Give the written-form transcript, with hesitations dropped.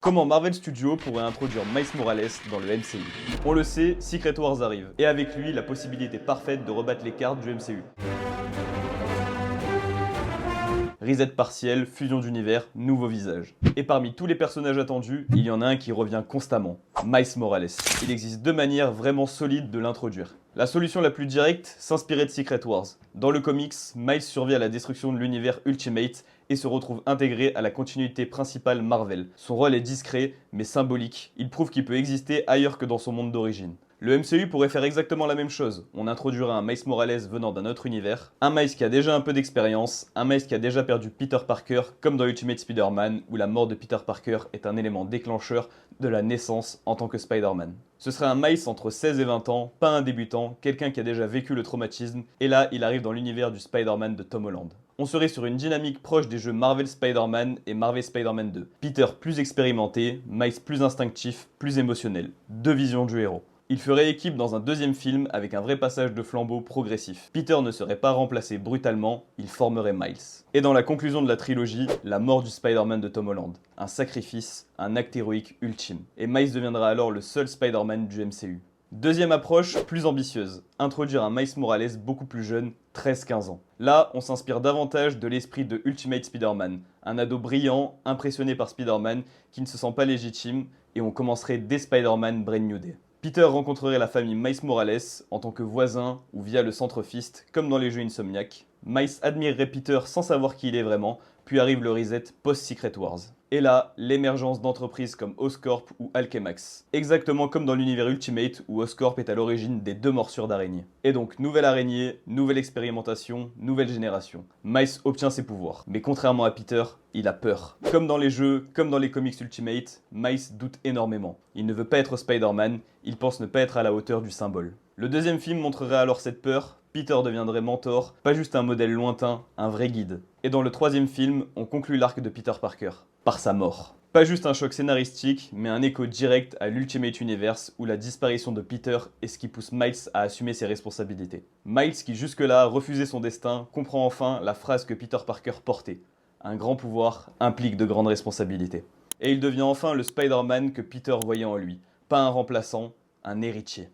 Comment Marvel Studios pourrait introduire Miles Morales dans le MCU? On le sait, Secret Wars arrive, et avec lui, la possibilité parfaite de rebattre les cartes du MCU. Reset partiel, fusion d'univers, nouveau visage. Et parmi tous les personnages attendus, il y en a un qui revient constamment, Miles Morales. Il existe deux manières vraiment solides de l'introduire. La solution la plus directe, s'inspirer de Secret Wars. Dans le comics, Miles survit à la destruction de l'univers Ultimate et se retrouve intégré à la continuité principale Marvel. Son rôle est discret, mais symbolique. Il prouve qu'il peut exister ailleurs que dans son monde d'origine. Le MCU pourrait faire exactement la même chose. On introduirait un Miles Morales venant d'un autre univers, un Miles qui a déjà un peu d'expérience, un Miles qui a déjà perdu Peter Parker, comme dans Ultimate Spider-Man, où la mort de Peter Parker est un élément déclencheur de la naissance en tant que Spider-Man. Ce serait un Miles entre 16 et 20 ans, pas un débutant, quelqu'un qui a déjà vécu le traumatisme, et là, il arrive dans l'univers du Spider-Man de Tom Holland. On serait sur une dynamique proche des jeux Marvel Spider-Man et Marvel Spider-Man 2. Peter plus expérimenté, Miles plus instinctif, plus émotionnel. Deux visions du héros. Il ferait équipe dans un deuxième film avec un vrai passage de flambeau progressif. Peter ne serait pas remplacé brutalement, il formerait Miles. Et dans la conclusion de la trilogie, la mort du Spider-Man de Tom Holland. Un sacrifice, un acte héroïque ultime. Et Miles deviendra alors le seul Spider-Man du MCU. Deuxième approche, plus ambitieuse. Introduire un Miles Morales beaucoup plus jeune, 13-15 ans. Là, on s'inspire davantage de l'esprit de Ultimate Spider-Man. Un ado brillant, impressionné par Spider-Man, qui ne se sent pas légitime, et on commencerait dès Spider-Man Brand New Day. Peter rencontrerait la famille Miles Morales en tant que voisin ou via le centre Fist, comme dans les jeux Insomniac. Miles admirerait Peter sans savoir qui il est vraiment, puis arrive le reset post-Secret Wars. Et là, l'émergence d'entreprises comme Oscorp ou Alchemax. Exactement comme dans l'univers Ultimate où Oscorp est à l'origine des deux morsures d'araignée. Et donc, nouvelle araignée, nouvelle expérimentation, nouvelle génération. Miles obtient ses pouvoirs. Mais contrairement à Peter, il a peur. Comme dans les jeux, comme dans les comics Ultimate, Miles doute énormément. Il ne veut pas être Spider-Man, il pense ne pas être à la hauteur du symbole. Le deuxième film montrerait alors cette peur. Peter deviendrait mentor, pas juste un modèle lointain, un vrai guide. Et dans le troisième film, on conclut l'arc de Peter Parker, par sa mort. Pas juste un choc scénaristique, mais un écho direct à l'Ultimate Universe où la disparition de Peter est ce qui pousse Miles à assumer ses responsabilités. Miles, qui jusque-là refusait son destin, comprend enfin la phrase que Peter Parker portait. Un grand pouvoir implique de grandes responsabilités. Et il devient enfin le Spider-Man que Peter voyait en lui. Pas un remplaçant, un héritier.